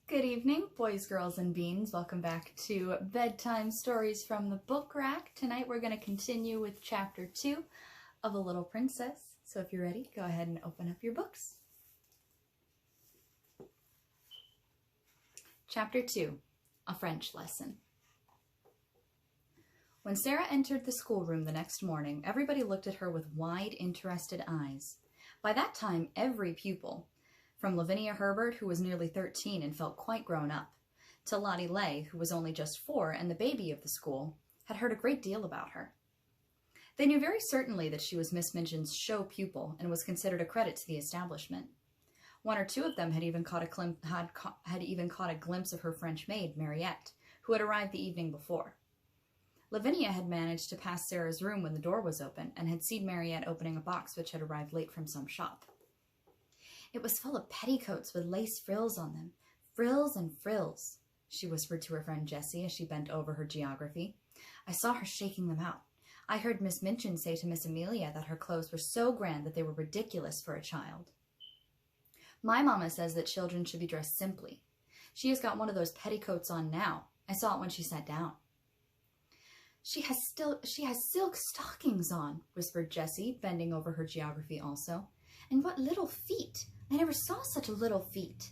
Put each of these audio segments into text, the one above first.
Good evening, boys, girls, and beans. Welcome back to Bedtime Stories from the Book Rack. Tonight we're going to continue with Chapter 2 of A Little Princess. So if you're ready, go ahead and open up your books. Chapter 2, A French Lesson. When Sarah entered the schoolroom the next morning, everybody looked at her with wide, interested eyes. By that time, every pupil, from Lavinia Herbert, who was nearly 13 and felt quite grown up, to Lottie Lay, who was only just 4 and the baby of the school, had heard a great deal about her. They knew very certainly that she was Miss Minchin's show pupil and was considered a credit to the establishment. One or two of them had even caught a glimpse of her French maid, Mariette, who had arrived the evening before. Lavinia had managed to pass Sarah's room when the door was open and had seen Mariette opening a box which had arrived late from some shop. It was full of petticoats with lace frills on them. Frills and frills, she whispered to her friend Jessie as she bent over her geography. I saw her shaking them out. I heard Miss Minchin say to Miss Amelia that her clothes were so grand that they were ridiculous for a child. My mamma says that children should be dressed simply. She has got one of those petticoats on now. I saw it when she sat down. She has silk stockings on, whispered Jessie, bending over her geography also. And what little feet! I never saw such little feet.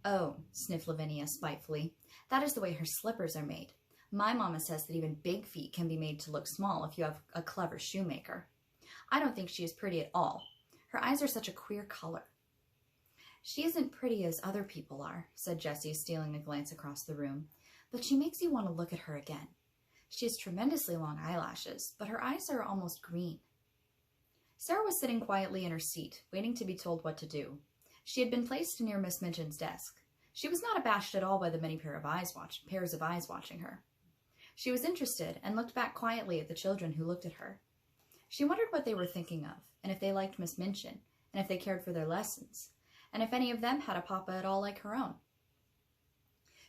Oh, sniffed Lavinia spitefully. That is the way her slippers are made. My mamma says that even big feet can be made to look small if you have a clever shoemaker. I don't think she is pretty at all. Her eyes are such a queer color. She isn't pretty as other people are, said Jessie, stealing a glance across the room, but she makes you want to look at her again. She has tremendously long eyelashes, but her eyes are almost green. Sarah was sitting quietly in her seat, waiting to be told what to do. She had been placed near Miss Minchin's desk. She was not abashed at all by the many pairs of eyes watching her. She was interested and looked back quietly at the children who looked at her. She wondered what they were thinking of, and if they liked Miss Minchin, and if they cared for their lessons, and if any of them had a papa at all like her own.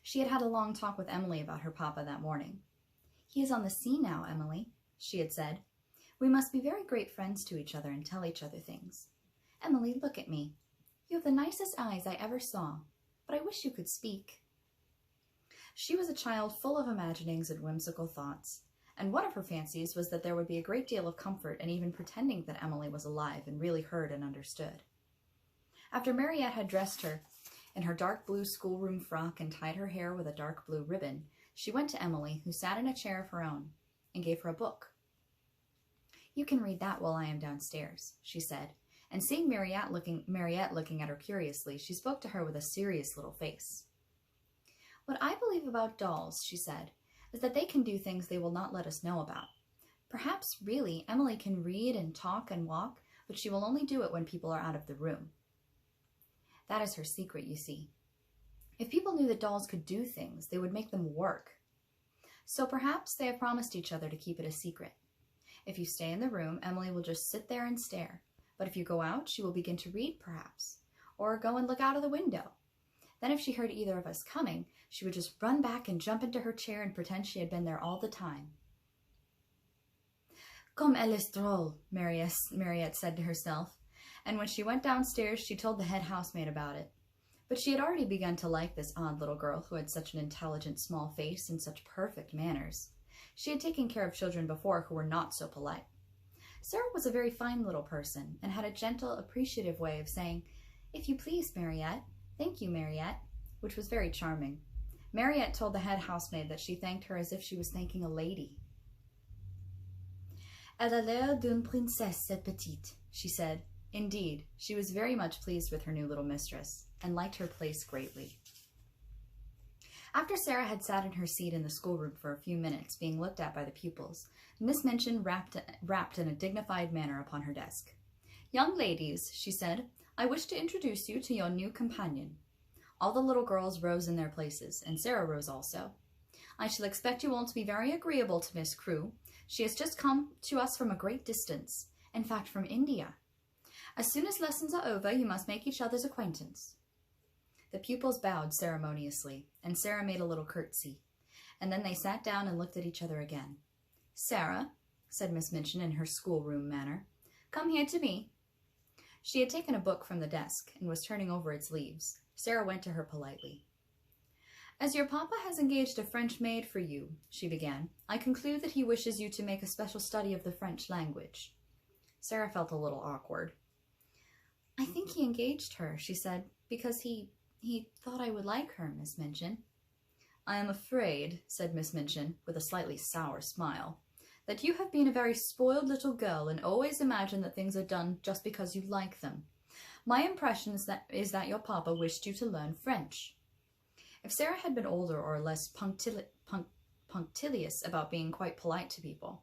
She had had a long talk with Emily about her papa that morning. He is on the sea now, Emily, she had said. We must be very great friends to each other and tell each other things. Emily, look at me. You have the nicest eyes I ever saw, but I wish you could speak. She was a child full of imaginings and whimsical thoughts, and one of her fancies was that there would be a great deal of comfort in even pretending that Emily was alive and really heard and understood. After Mariette had dressed her in her dark blue schoolroom frock and tied her hair with a dark blue ribbon, she went to Emily, who sat in a chair of her own, and gave her a book. You can read that while I am downstairs, she said, and seeing Mariette looking at her curiously, she spoke to her with a serious little face. What I believe about dolls, she said, is that they can do things they will not let us know about. Perhaps, really, Emily can read and talk and walk, but she will only do it when people are out of the room. That is her secret, you see. If people knew that dolls could do things, they would make them work. So perhaps they have promised each other to keep it a secret. If you stay in the room, Emily will just sit there and stare. But if you go out, she will begin to read, perhaps, or go and look out of the window. Then if she heard either of us coming, she would just run back and jump into her chair and pretend she had been there all the time. Comme elle est drôle, Mariette said to herself, and when she went downstairs, she told the head housemaid about it. But she had already begun to like this odd little girl who had such an intelligent small face and such perfect manners. She had taken care of children before who were not so polite. Sarah was a very fine little person and had a gentle, appreciative way of saying, If you please, Mariette. Thank you, Mariette, which was very charming. Mariette told the head housemaid that she thanked her as if she was thanking a lady. Elle a l'air d'une princesse, cette petite, she said. Indeed, she was very much pleased with her new little mistress and liked her place greatly. After Sarah had sat in her seat in the schoolroom for a few minutes, being looked at by the pupils, Miss Minchin rapped in a dignified manner upon her desk. Young ladies, she said, I wish to introduce you to your new companion. All the little girls rose in their places, and Sarah rose also. I shall expect you all to be very agreeable to Miss Crewe. She has just come to us from a great distance, in fact from India. As soon as lessons are over, you must make each other's acquaintance. The pupils bowed ceremoniously, and Sarah made a little curtsy, and then they sat down and looked at each other again. Sarah, said Miss Minchin in her schoolroom manner, come here to me. She had taken a book from the desk and was turning over its leaves. Sarah went to her politely. As your papa has engaged a French maid for you, she began, I conclude that he wishes you to make a special study of the French language. Sarah felt a little awkward. I think he engaged her, she said, because he thought I would like her, Miss Minchin. I am afraid, said Miss Minchin, with a slightly sour smile, that you have been a very spoiled little girl and always imagine that things are done just because you like them. My impression is that your papa wished you to learn French. If Sarah had been older or less punctilious about being quite polite to people,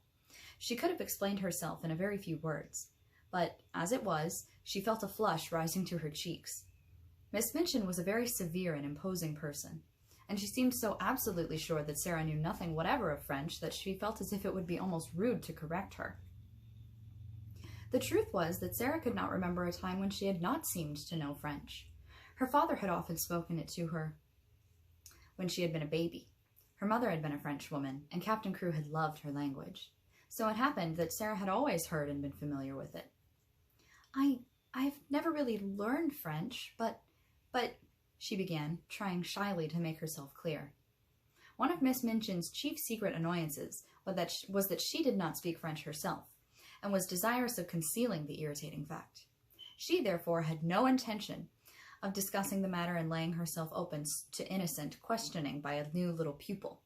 she could have explained herself in a very few words. But, as it was, she felt a flush rising to her cheeks. Miss Minchin was a very severe and imposing person, and she seemed so absolutely sure that Sarah knew nothing whatever of French that she felt as if it would be almost rude to correct her. The truth was that Sarah could not remember a time when she had not seemed to know French. Her father had often spoken it to her when she had been a baby. Her mother had been a French woman, and Captain Crewe had loved her language. So it happened that Sarah had always heard and been familiar with it. I've never really learned French, but, she began, trying shyly to make herself clear. One of Miss Minchin's chief secret annoyances was that she did not speak French herself, and was desirous of concealing the irritating fact. She, therefore, had no intention of discussing the matter and laying herself open to innocent questioning by a new little pupil.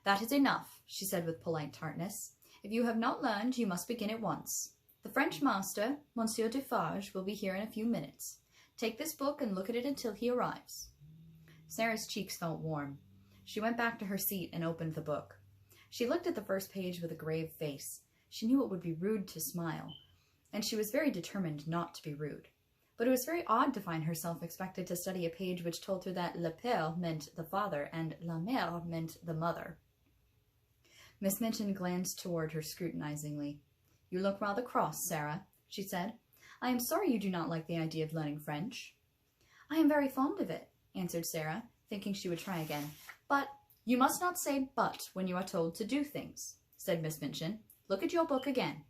That is enough, she said with polite tartness. If you have not learned, you must begin at once. The French master, Monsieur Defarge, will be here in a few minutes. Take this book and look at it until he arrives. Sarah's cheeks felt warm. She went back to her seat and opened the book. She looked at the first page with a grave face. She knew it would be rude to smile, and she was very determined not to be rude. But it was very odd to find herself expected to study a page which told her that le père meant the father and la mère meant the mother. Miss Minchin glanced toward her scrutinizingly. You look rather cross, Sarah, she said. I am sorry you do not like the idea of learning French. I am very fond of it, answered Sarah, thinking she would try again. But you must not say but when you are told to do things, said Miss Minchin. Look at your book again.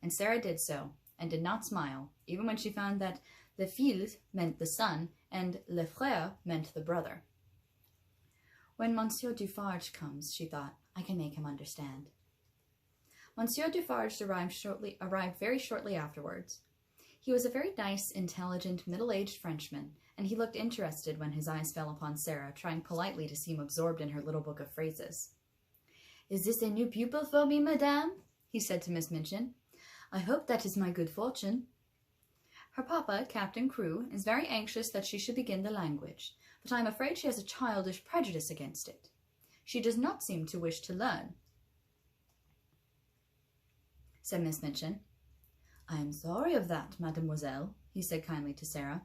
And Sarah did so, and did not smile, even when she found that le fils meant the son, and le frère meant the brother. When Monsieur Defarge comes, she thought, I can make him understand. Monsieur Defarge arrived very shortly afterwards. He was a very nice, intelligent, middle-aged Frenchman, and he looked interested when his eyes fell upon Sarah, trying politely to seem absorbed in her little book of phrases. Is this a new pupil for me, madame? He said to Miss Minchin. I hope that is my good fortune. Her papa, Captain Crewe, is very anxious that she should begin the language, but I am afraid she has a childish prejudice against it. She does not seem to wish to learn, said Miss Minchin. I am sorry of that, mademoiselle, he said kindly to Sarah.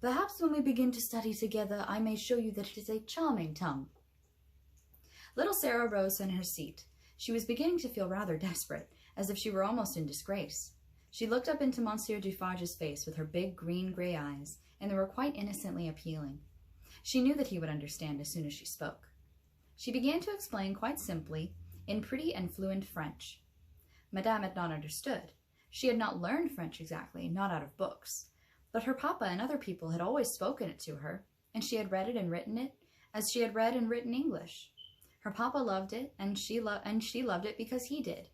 Perhaps when we begin to study together, I may show you that it is a charming tongue. Little Sarah rose in her seat. She was beginning to feel rather desperate, as if she were almost in disgrace. She looked up into Monsieur Defarge's face with her big green-gray eyes, and they were quite innocently appealing. She knew that he would understand as soon as she spoke. She began to explain quite simply, in pretty and fluent French. Madame had not understood. She had not learned French exactly, not out of books. But her papa and other people had always spoken it to her, and she had read it and written it, as she had read and written English. Her papa loved it, and she loved it because he did.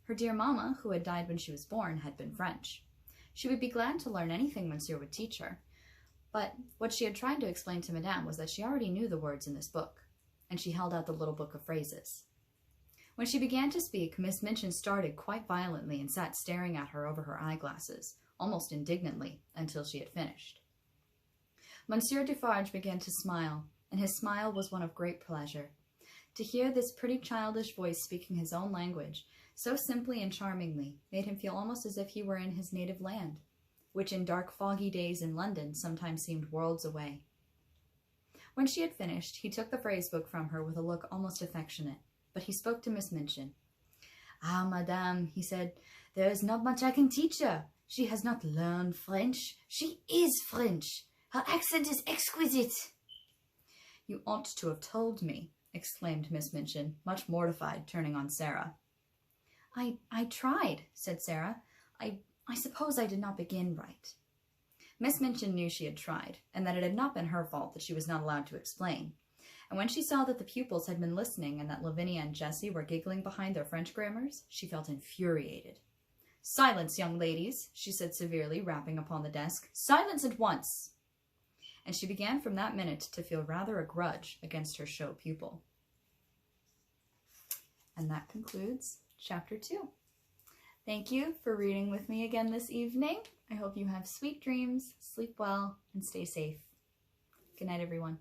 Her dear mamma, who had died when she was born, had been French. She would be glad to learn anything Monsieur would teach her. But what she had tried to explain to Madame was that she already knew the words in this book, and she held out the little book of phrases. When she began to speak, Miss Minchin started quite violently and sat staring at her over her eyeglasses, almost indignantly, until she had finished. Monsieur Defarge began to smile, and his smile was one of great pleasure. To hear this pretty childish voice speaking his own language, so simply and charmingly, made him feel almost as if he were in his native land, which in dark foggy days in London sometimes seemed worlds away. When she had finished, he took the phrase book from her with a look almost affectionate, but he spoke to Miss Minchin. Ah, madame, he said, there is not much I can teach her. She has not learned French. She is French. Her accent is exquisite. You ought to have told me, exclaimed Miss Minchin, much mortified, turning on Sarah. I tried, said Sarah. I suppose I did not begin right. Miss Minchin knew she had tried, and that it had not been her fault that she was not allowed to explain. And when she saw that the pupils had been listening and that Lavinia and Jessie were giggling behind their French grammars, she felt infuriated. "Silence, young ladies," she said severely, rapping upon the desk. "Silence at once!" And she began from that minute to feel rather a grudge against her show pupil. And that concludes Chapter 2. Thank you for reading with me again this evening. I hope you have sweet dreams, sleep well, and stay safe. Good night, everyone.